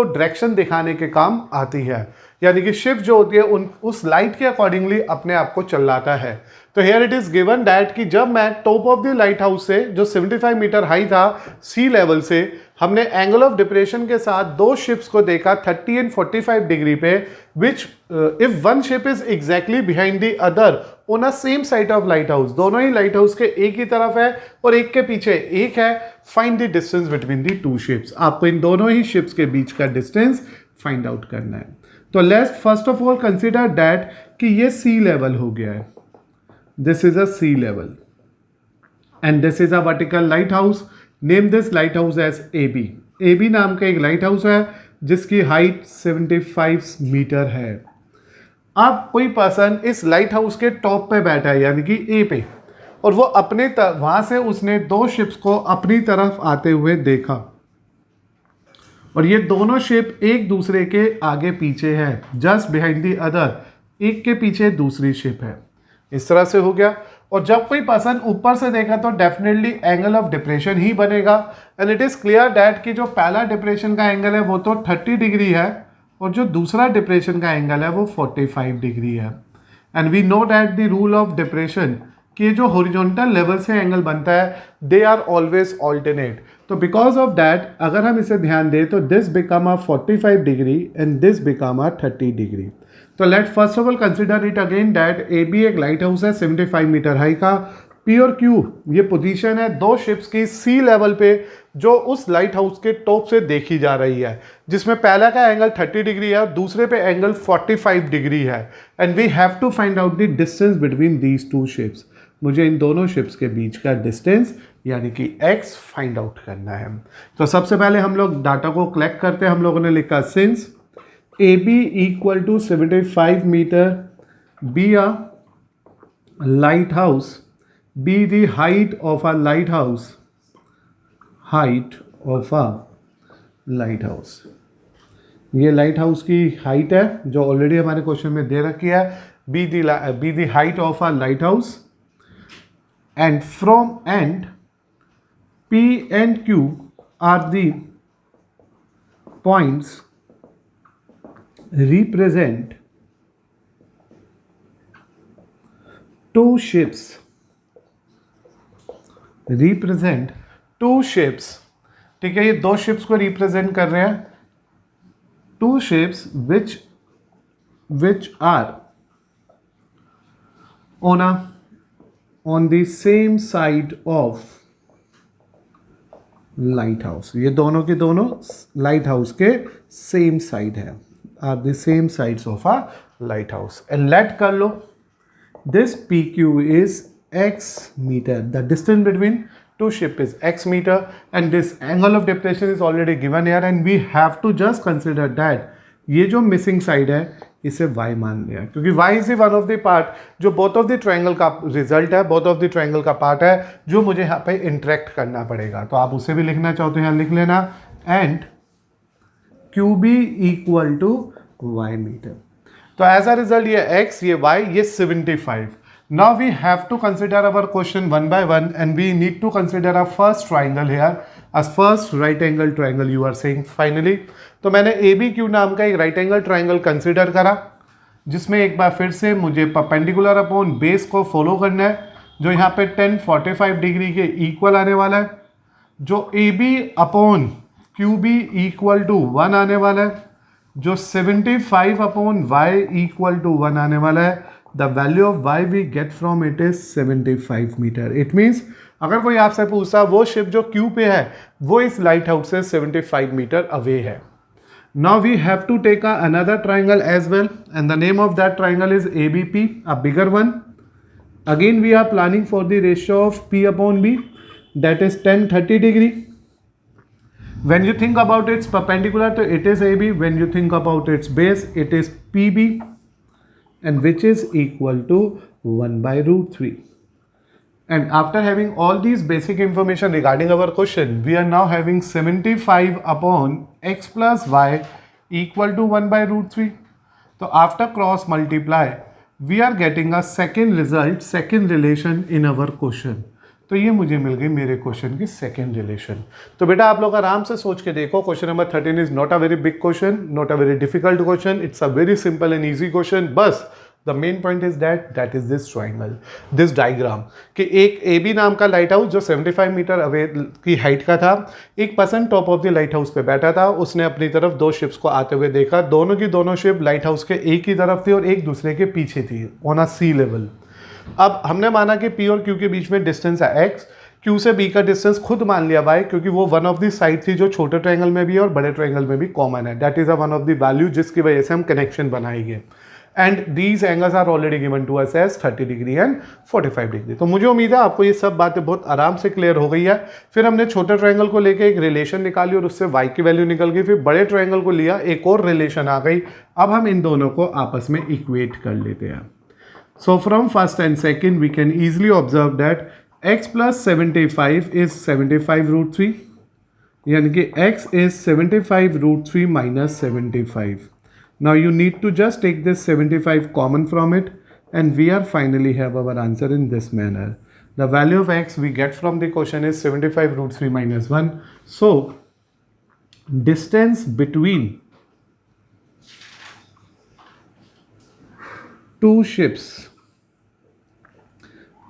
A: डायरेक्शन दिखाने के काम आती है। यानी कि शिप जो होती है उस लाइट के अकॉर्डिंगली अपने आप को चलाता है। तो here it is given that कि जब मैं top of the lighthouse से, जो 75 मीटर हाई था सी लेवल से, हमने एंगल ऑफ डिप्रेशन के साथ दो शिप्स को देखा 30 एंड 45 डिग्री पे, which if one ship is exactly behind the other on a same side of light house, दोनों ही लाइट हाउस के एक ही तरफ है और एक के पीछे एक है, find the distance between the two ships. आपको इन दोनों ही शिप्स के बीच का डिस्टेंस फाइंड आउट करना है। तो let's first of all consider that कि ये सी लेवल हो गया है, this is a sea level and this is a vertical lighthouse. Name this lighthouse as AB। AB नाम का एक लाइट हाउस है जिसकी हाइट 75 मीटर है। अब कोई पर्सन इस लाइट हाउस के टॉप पे बैठा है, यानी कि A पे, और वो अपने वहां से उसने दो शिप्स को अपनी तरफ आते हुए देखा और ये दोनों शिप एक दूसरे के आगे पीछे है, जस्ट बिहाइंड द अदर, एक के पीछे दूसरी शिप है। इस तरह से हो गया। और जब कोई पर्सन ऊपर से देखा तो डेफिनेटली एंगल ऑफ डिप्रेशन ही बनेगा। And it is clear that कि जो पहला डिप्रेशन का एंगल है वो तो 30 डिग्री है और जो दूसरा डिप्रेशन का एंगल है वो 45 डिग्री है। And we know that the rule of depression कि जो हॉरिजॉन्टल लेवल से एंगल बनता है दे आर ऑलवेज ऑल्टरनेट। तो बिकॉज ऑफ दैट अगर हम इसे ध्यान दें तो this become a 45 degree and this become a 30 degree. तो let first of all consider it again that AB एक लाइट हाउस है 75 मीटर हाई का। P और Q ये पोजीशन है दो शिप्स की सी लेवल पे जो उस लाइट हाउस के टॉप से देखी जा रही है, जिसमें पहला का एंगल 30 डिग्री है और दूसरे पे एंगल 45 डिग्री है। And we have to find out the distance between these two ships. मुझे इन दोनों शिप्स के बीच का डिस्टेंस यानी कि x फाइंड आउट करना है। तो सबसे पहले हम लोग डाटा को कलेक्ट करते हैं। हम लोगों ने लिखा since AB equal to 75 meter be a lighthouse be the height of a lighthouse, height of a lighthouse. ये लाइट हाउस की हाइट है जो ऑलरेडी हमारे क्वेश्चन में दे रखी है. B the height of a lighthouse and from and P and Q are the points represent two ships, ठीक है. ये दो शिप्स को रिप्रेजेंट कर रहे हैं. Two ships which are on the same side of lighthouse. ये दोनों के दोनों लाइट हाउस के सेम साइड है, are the same sides of a lighthouse. And let कर लो this P Q is x metre. The distance between two ship is x metre and this angle of depression is already given here and we have to just consider that ये जो missing side है इसे y मान लिया, क्योंकि y is one of the part जो both of the triangle का result है, बोथ ऑफ द ट्रायंगल का पार्ट है जो मुझे यहाँ पे इंटरेक्ट करना पड़ेगा. तो आप उसे भी लिखना चाहो तो यहाँ लिख लेना. And QB equal to y metre. तो एज अ रिजल्ट ये x, ये y, ये 75. Now we have to consider our question one by one and we need to consider a first triangle here, a first right angle triangle you are saying finally. तो मैंने ABQ नाम का एक right angle triangle consider करा जिसमें एक बार फिर से मुझे परपेंडिकुलर अपॉन बेस को फॉलो करना है जो यहाँ पे 1045 डिग्री के इक्वल आने वाला है, जो AB upon QB equal to 1 आने वाला है, जो 75 अपॉन y इक्वल टू 1 आने वाला है. The value of y we get from it is 75 metre. It means अगर कोई आपसे पूछता वो शिप जो Q पे है वो इस लाइट हाउस से 75 मीटर अवे है. Now we have to take another triangle as well and the name of that triangle is ABP, a bigger one. Again we are planning for the ratio of P upon B, that is 1030 degree. When you think about its perpendicular to it is AB, when you think about its base it is PB and which is equal to 1 by root 3. And after having all these basic information regarding our question, we are now having 75 upon x plus y equal to 1 by root 3. So after cross multiply, we are getting a second result, second relation in our question. तो ये मुझे मिल गई मेरे question की second relation. तो बेटा आप लोग आराम से सोच के देखो. Question number 13 is not a very big question, not a very difficult question. It's a very simple and easy question. बस the main point is that is this triangle, this diagram कि एक AB नाम का light house जो 75 metre away की height का था, एक person top of the light house पे बैठा था. उसने अपनी तरफ दो शिप्स को आते हुए देखा. दोनों की दोनों शिप लाइट हाउस के एक ही तरफ थी और एक दूसरे के पीछे थी ऑन अ सी लेवल. अब हमने माना कि P और Q के बीच में डिस्टेंस है x, Q से B का डिस्टेंस खुद मान लिया y, क्योंकि वो वन ऑफ द साइड थी जो छोटे ट्रायंगल में भी है और बड़े ट्रायंगल में भी कॉमन है. That is a one of the value जिसकी वजह से हम कनेक्शन बनाएंगे. And these angles are already given to us as 30 degree and 45 degree. तो मुझे उम्मीद है आपको ये सब बातें बहुत आराम से क्लियर हो गई है. फिर हमने छोटे ट्रायंगल को लेके एक रिलेशन निकाली और उससे y की वैल्यू निकल गई. फिर बड़े ट्रायंगल को लिया, एक और रिलेशन आ गई. अब हम इन दोनों को आपस में इक्वेट कर लेते हैं. So from first and second we can easily observe that x plus 75 is 75 root 3, यानी कि x is 75 root 3 minus 75. Now you need to just take this 75 common from it and we are finally have our answer in this manner. The value of x we get from the question is 75 root 3 minus 1. So distance between two ships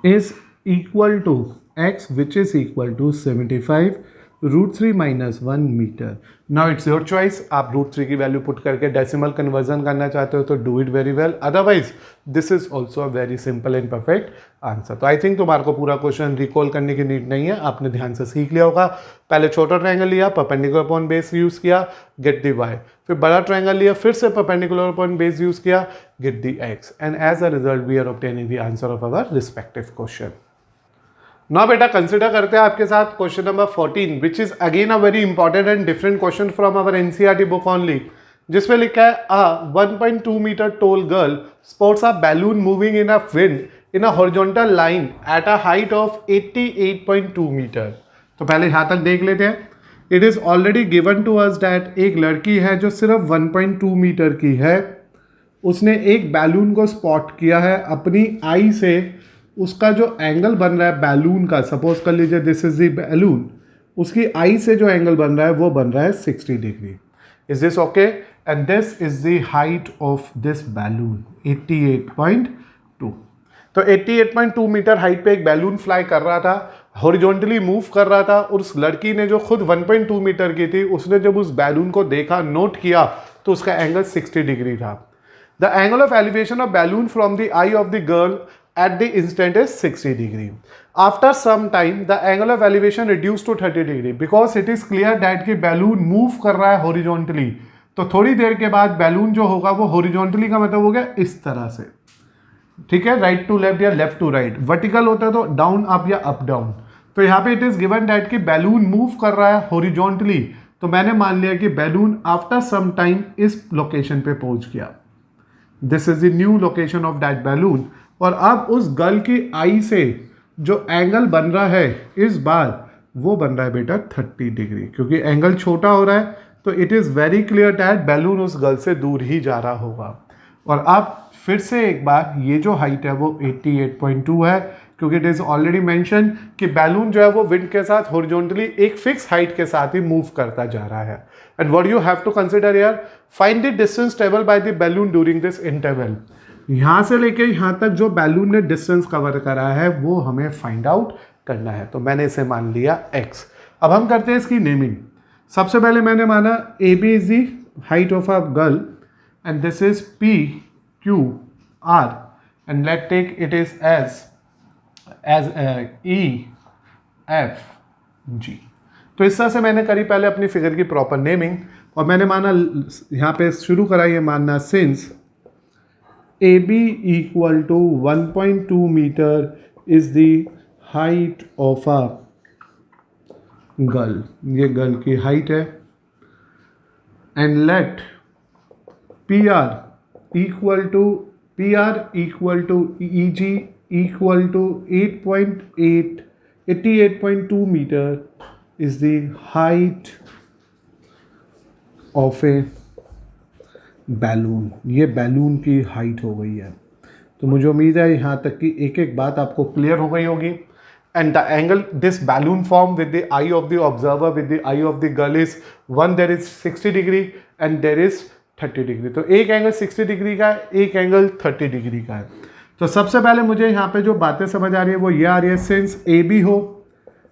A: is equal to x, which is equal to 75 root 3 minus 1 metre. Now it's your choice. आप root 3 की value put करके decimal conversion करना चाहते हो तो do it very well. Otherwise this is also a very simple and perfect answer. तो I think तुम्हारे को पूरा क्वेश्चन रिकॉल करने की नीड नहीं है, आपने ध्यान से सीख लिया होगा. पहले छोटा ट्रायंगल लिया, परपेंडिकुलर अपॉन बेस यूज किया, गेट दी y. फिर बड़ा ट्रायंगल लिया, फिर से परपेंडिकुलर अपॉन बेस यूज किया, get the x. And as a result we are obtaining the answer of our respective question. ना बेटा कंसिडर करते हैं आपके साथ question number 14 which is again a very important and different question from our NCERT book only, जिसमें लिखा है 1.2 metre tall girl spots a balloon moving in a wind in a horizontal line at a height of 88.2 metre. तो पहले यहाँ तक देख लेते हैं। It is already given to us that एक लड़की है जो सिर्फ 1.2 मीटर की है, उसने एक बैलून को स्पॉट किया है अपनी आई से। उसका जो एंगल बन रहा है बैलून का, सपोज कर लीजिए दिस इज द बैलून, उसकी आई से जो एंगल बन रहा है वो बन रहा है 60 degree. Is this okay? And this is the height of this balloon 88.2। तो 88.2 मीटर हाइट पे एक बैलून फ्लाई कर रहा था, हॉरिजॉन्टली मूव कर रहा था, और उस लड़की ने जो खुद 1.2 मीटर की थी, उसने जब उस बैलून को देखा, नोट किया, तो उसका एंगल 60 डिग्री था। The angle of elevation of balloon from the eye of the girl at the instant is 60 degree. After some time the angle of elevation reduced to 30 degree because it is clear that कि balloon move कर रहा है horizontally. तो थोड़ी देर के बाद balloon जो होगा वो हॉरिजॉन्टली का मतलब हो गया इस तरह से, ठीक है, राइट टू लेफ्ट या लेफ्ट टू राइट। वर्टिकल होता है तो डाउन अप या अप डाउन। तो यहाँ पे इट इज गिवन दैट कि बैलून मूव कर रहा है हॉरिजॉन्टली, तो मैंने मान लिया कि बैलून आफ्टर सम टाइम इस लोकेशन पे पहुंच गया। This is the new location of that balloon. और अब उस गर्ल की आई से जो एंगल बन रहा है इस बार वो बन रहा है बेटा 30 डिग्री, क्योंकि एंगल छोटा हो रहा है तो it is very clear that balloon उस गर्ल से दूर ही जा रहा होगा। और अब फिर से एक बार ये जो हाइट है वो 88.2 है, क्योंकि इट इज़ ऑलरेडी मेंशन कि बैलून जो है वो विंड के साथ हॉरिजॉन्टली एक फिक्स हाइट के साथ ही मूव करता जा रहा है। And what you have to consider here, find the distance travel by the balloon during this interval. यहाँ से लेके यहाँ तक जो बैलून ने डिस्टेंस कवर करा है वो हमें फाइंड आउट करना है। तो मैंने इसे मान लिया x। अब हम करते हैं इसकी नेमिंग। सबसे पहले मैंने माना A B is the height of a girl and this is P Q R and let take it is as E F G. तो इस तरह से मैंने करी पहले अपनी फिगर की प्रॉपर नेमिंग, और मैंने माना यहाँ पे शुरू करा ये मानना since AB equal to 1.2 meter is the height of a girl, ये गर्ल की हाइट है, and let PR equal to EG equal to 88.2 meter is the height of a balloon. ये बैलून की हाइट हो गई है। तो मुझे उम्मीद है यहाँ तक की एक एक बात आपको क्लियर हो गई होगी। And the angle this balloon form with the eye of the observer with the eye of the girl is one there is 60 degree and there is 30 degree. तो एक एंगल 60 डिग्री का है, एक एंगल 30 डिग्री का है। तो सबसे पहले मुझे यहाँ पे जो बातें समझ आ रही है वो ये आ रही है, सिंस ए बी हो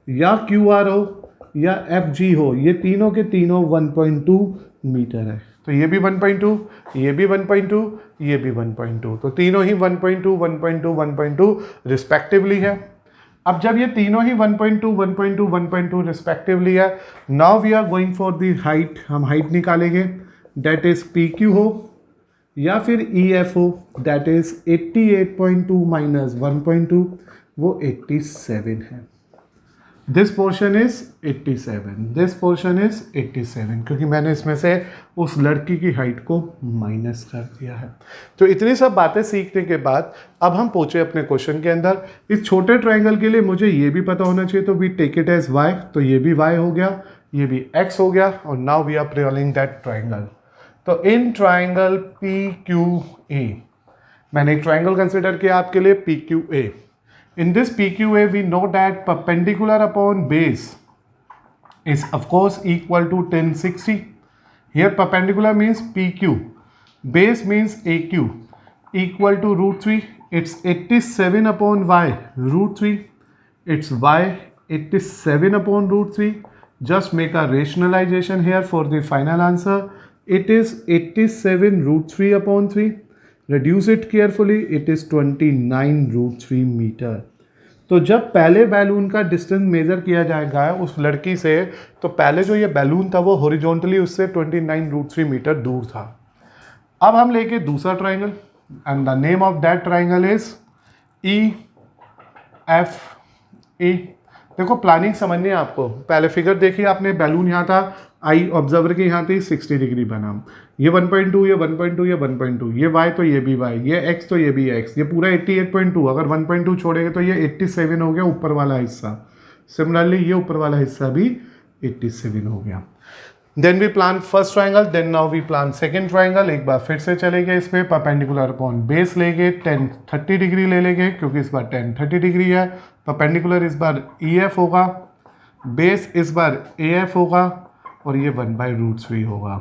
A: या क्यू आर हो या एफ जी हो, ये तीनों के तीनों 1.2 मीटर है। तो ये भी 1.2, ये भी 1.2, ये भी 1.2, तो तीनों ही 1.2, 1.2, 1.2 रिस्पेक्टिवली है। अब जब ये तीनों ही 1.2, 1.2, 1.2 रिस्पेक्टिवली है, now we are going for the height. हम हाइट निकालेंगे, दैट इज पी क्यू हो या फिर ई एफ हो, दैट इज 88.2 माइनस 1.2, वो 87 है। This portion is 87, this portion is 87, क्योंकि मैंने इसमें से उस लड़की की हाइट को माइनस कर दिया है। तो इतनी सब बातें सीखने के बाद अब हम पहुंचे अपने क्वेश्चन के अंदर। इस छोटे ट्रायंगल के लिए मुझे ये भी पता होना चाहिए, तो we take it as y, तो ये भी y हो गया, ये भी x हो गया, और नाउ वी आर प्रियोलिंग दैट ट्रायंगल। तो इन ट्रायंगल PQA मैंने एक ट्रायंगल कंसिडर किया आपके लिए PQA। In this PQA, we know that perpendicular upon base is of course equal to tan 60. Here perpendicular means PQ, base means AQ, equal to root 3. It's 87 upon Y, root 3. It's Y, 87 upon root 3. Just make a rationalization here for the final answer. It is 87 root 3 upon 3. Reduce it carefully, it is 29 root 3 metre. तो जब पहले balloon का distance measure किया जाएगा उस लड़की से, तो पहले जो ये बैलून था वो हॉरिजॉन्टली उससे 29 रूट 3 मीटर दूर था। अब हम लेके दूसरा triangle, and the name of that triangle is EFA। देखो प्लानिंग समझनी है आपको। पहले फिगर देखिए आपने, बैलून यहाँ था, आई ऑब्जर्वर के यहाँ थी 60 डिग्री बना, ये 1.2, ये 1.2, ये 1.2, ये y तो ये भी y, ये x तो ये भी x, ये पूरा 88.2, अगर 1.2 छोड़ेंगे तो ये 87 हो गया ऊपर वाला हिस्सा। सिमिलरली ये ऊपर वाला हिस्सा भी 87 हो गया। Then we plan first triangle, then now we plan second triangle. एक बार फिर से चलेंगे इस पर, परपेंडिकुलर अपॉन बेस लेंगे, 10-30 डिग्री ले लेंगे क्योंकि इस बार 10-30 डिग्री है। परपेंडिकुलर इस बार EF होगा, बेस इस बार AF होगा और ये 1/√3 होगा।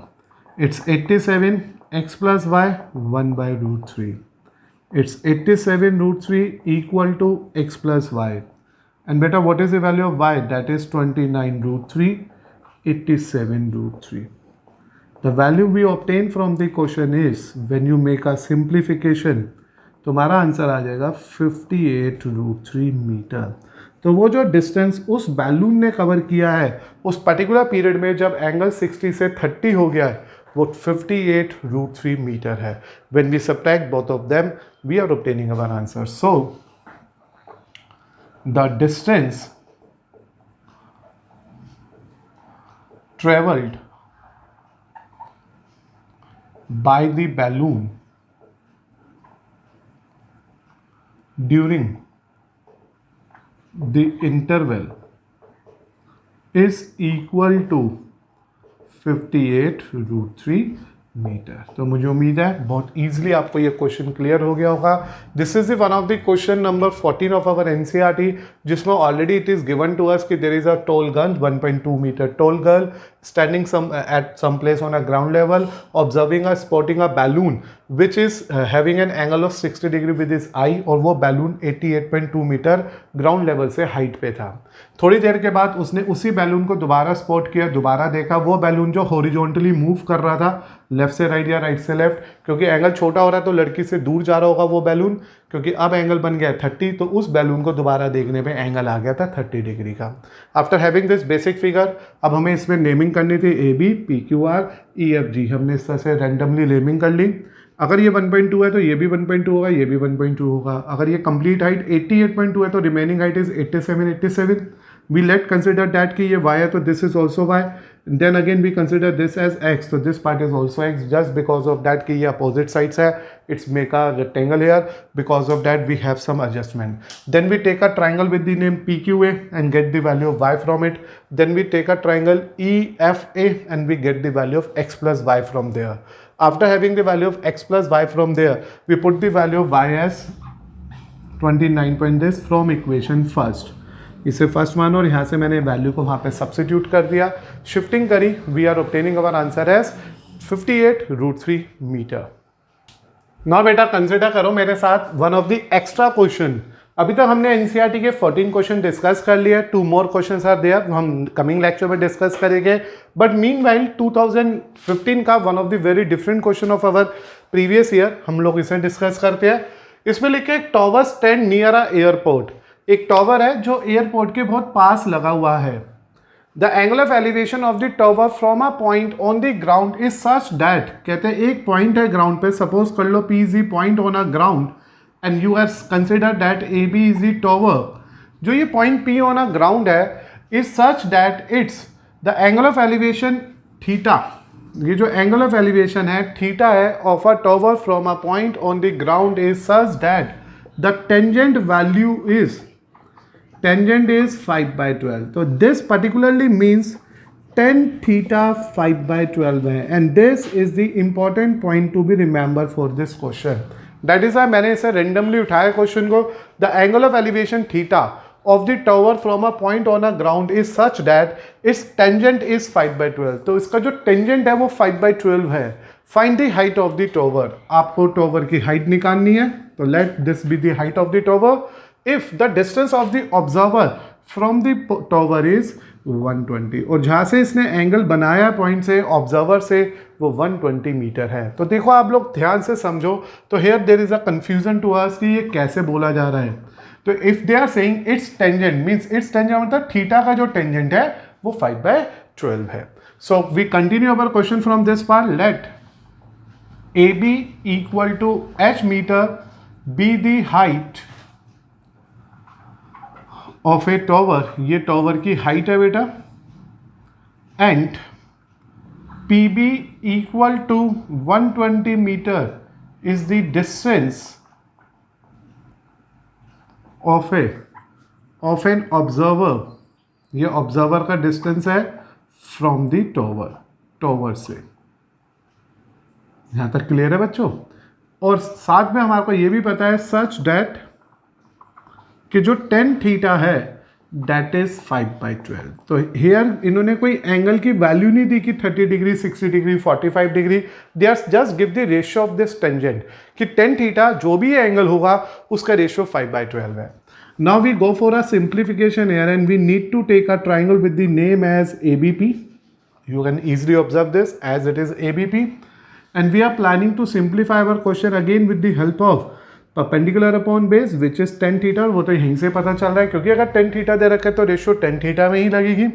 A: It's 87 x plus Y 1/√3। It's 87√3 equal to x plus Y. And बेटा what is the value of y? That is 29√3, 87√3. The value we obtain from the question is, when you make a simplification, तुम्हारा answer आ जाएगा 58√3 metre. तो वो जो distance उस balloon ने cover किया है उस पर्टिकुलर पीरियड में जब एंगल 60 से 30 हो गया है, वो 58√3 मीटर है। When we subtract both of them, we are obtaining our answer. So, the distance traveled by the balloon during the interval is equal to 58√3 metre. तो मुझे उम्मीद है बहुत ईजिली आपको ये क्वेश्चन क्लियर हो गया होगा। This is one of the question number 14 of our NCERT, जिसमें already it is given to us कि there is a tall girl, 1.2 metre tall girl standing at some place on a ground level, observing or spotting a balloon which is having an angle of 60 degree with his eye, और वो balloon 88.2 metre ground level से height पे था। थोड़ी देर के बाद उसने उसी बैलून को दोबारा स्पॉट किया, दोबारा देखा वो बैलून जो हॉरिजॉन्टली मूव कर रहा था लेफ्ट से राइट या राइट से लेफ्ट, क्योंकि एंगल छोटा हो रहा है तो लड़की से दूर जा रहा होगा वो बैलून, क्योंकि अब एंगल बन गया 30, तो उस बैलून को दोबारा देखने पे एंगल आ गया था 30 डिग्री का। After having this basic figure, अब हमें इसमें नेमिंग करनी थी AB, PQR, EFG। हमने इस तरह से रैंडमली नेमिंग कर ली। अगर ये 1.2 है तो ये भी 1.2 होगा, ये भी 1.2 होगा। अगर ये कंप्लीट हाइट 88.2 है तो remaining height is 87। We let consider that कि ये y है तो this is also y। Then again we consider this as x, तो this part is also x, just because of that कि ये अपोजिट साइड्स है। It's make a rectangle here, because of that we have some adjustment. Then we take a triangle with the name PQA and get the value of y from it. Then we take a triangle EFA and we get the value of x plus y from there. After having the value of x plus y from there, we put the value of y as 29 this from equation first. इसे first मानो और यहाँ से मैंने value को वहाँ पे substitute कर दिया, शिफ्टिंग करी, we are obtaining our answer as 58√3 metre. Now बेटा कंसिडर करो मेरे साथ one of the extra question. अभी तक हमने NCERT के 14 क्वेश्चन डिस्कस कर लिए, 2 मोर क्वेश्चंस आर देयर, हम कमिंग लेक्चर में डिस्कस करेंगे। बट मीनवाइल 2015 का one of the very different question of our previous year हम लोग इसे डिस्कस करते हैं। इसमें लिखे एक tower stand near a airport. एक टॉवर है जो एयरपोर्ट के बहुत पास लगा हुआ है। The angle of elevation of the tower from a point on the ground is such that, कहते हैं एक पॉइंट है ग्राउंड पे, सपोज कर लो P is the point on a ground and you have considered that AB is the tower। जो ये point P on a ground है is such that it's the angle of elevation theta, ये जो angle of elevation है theta है of a tower from a point on the ground is such that the tangent value is 5/12। तो this particularly means tan theta 5/12 है, and this is the important point to be remembered for this question। That is why मैंने इसे randomly उठाया question को। The angle of elevation theta of the tower from a point on a ground is such that it's tangent is 5/12। तो इसका जो tangent है वो 5/12 है। Find the height of the tower, आपको टावर की हाइट निकालनी है, तो let this be the height of the tower. If the distance of the observer from the tower is 120, और जहाँ से इसने एंगल बनाया पॉइंट से ऑब्जर्वर से वो 120 मीटर है। तो देखो आप लोग ध्यान से समझो, तो here there is a confusion to us कि ये कैसे बोला जा रहा है। तो if they are saying it's tangent means it's tangent मतलब थीटा का जो टेंजेंट है वो 5/12 है। So we continue our question from this part. Let AB equal to h metre be the height of a tower, ये tower की height है बेटा, and PB equal to 120 meter is the distance of an observer. ये observer का distance है from the tower से। यहां तक क्लियर है बच्चों? और साथ में हमारे को ये भी पता है सच दैट कि जो tan थीटा है दैट इज 5/12। तो हियर इन्होंने कोई एंगल की वैल्यू नहीं दी कि 30 degree, 60 degree, 45 degree. They are just give the ratio of this tangent कि tan थीटा जो भी एंगल होगा उसका रेशियो 5/12 है। Now we go for a simplification here and we need to take a triangle with the name as ABP। You can easily observe this as it is ABP, and we are planning to simplify our question again with the help of perpendicular upon base which is tan theta। वो तो यहीं से पता चल रहा है क्योंकि अगर tan theta दे रखे तो रेशियो tan theta में ही लगेगी।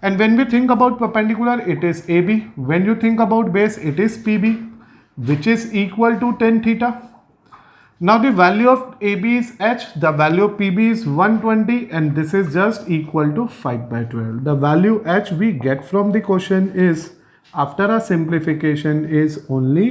A: And when we think about perpendicular it is AB, when you think about base it is PB which is equal to tan theta। Now the value of AB is h, the value of PB is 120 and this is just equal to 5/12। The value h we get from the question is after a simplification is only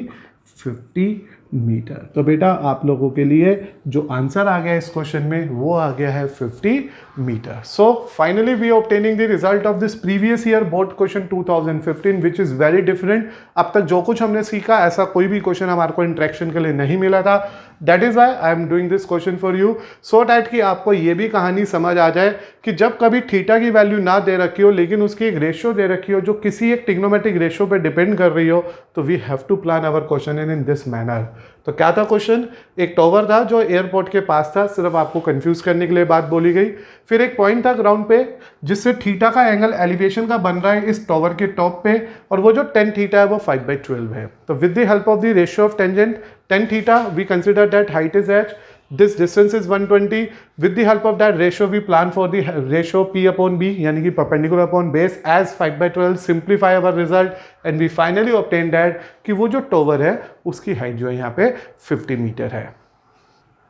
A: 50 metre. तो बेटा आप लोगों के लिए जो answer आ गया इस question में वो आ गया है 50 metre. So finally we obtaining the result of this previous year board question 2015 which is very different. अब तक जो कुछ हमने सीखा ऐसा कोई भी क्वेश्चन हमारे को इंटरेक्शन के लिए नहीं मिला था। That is why I am doing this question for you so that कि आपको ये भी कहानी समझ आ जाए कि जब कभी थीटा की वैल्यू ना दे रखी हो लेकिन उसकी एक रेशियो दे रखी हो जो किसी एक ट्रिग्नोमेट्रिक रेशियो पे डिपेंड कर रही हो तो we have to plan our question in this manner. तो क्या था क्वेश्चन? एक टॉवर था जो एयरपोर्ट के पास था, सिर्फ आपको कंफ्यूज करने के लिए बात बोली गई। फिर एक पॉइंट था ग्राउंड पे जिससे थीटा का एंगल एलिवेशन का बन रहा है इस टॉवर के टॉप पे और वो जो tan थीटा है वो 5/12 है। तो with the help of the ratio of tangent tan theta we consider that height is h, this distance is 120। with the help of that ratio we plan for the ratio P upon B यानी कि perpendicular upon base as 5/12। simplify our result and we finally obtain that कि वो जो tower है उसकी height जो है यहाँ पे 50 मीटर है।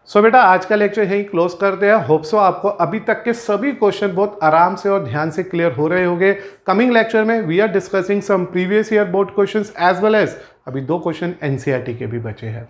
A: सो बेटा आज का लेक्चर यहीं क्लोज करते हैं। होप सो आपको अभी तक के सभी क्वेश्चन बहुत आराम से और ध्यान से क्लियर हो रहे होंगे। कमिंग लेक्चर में we are discussing some previous year board questions as well as अभी 2 क्वेश्चन NCERT के भी बचे हैं।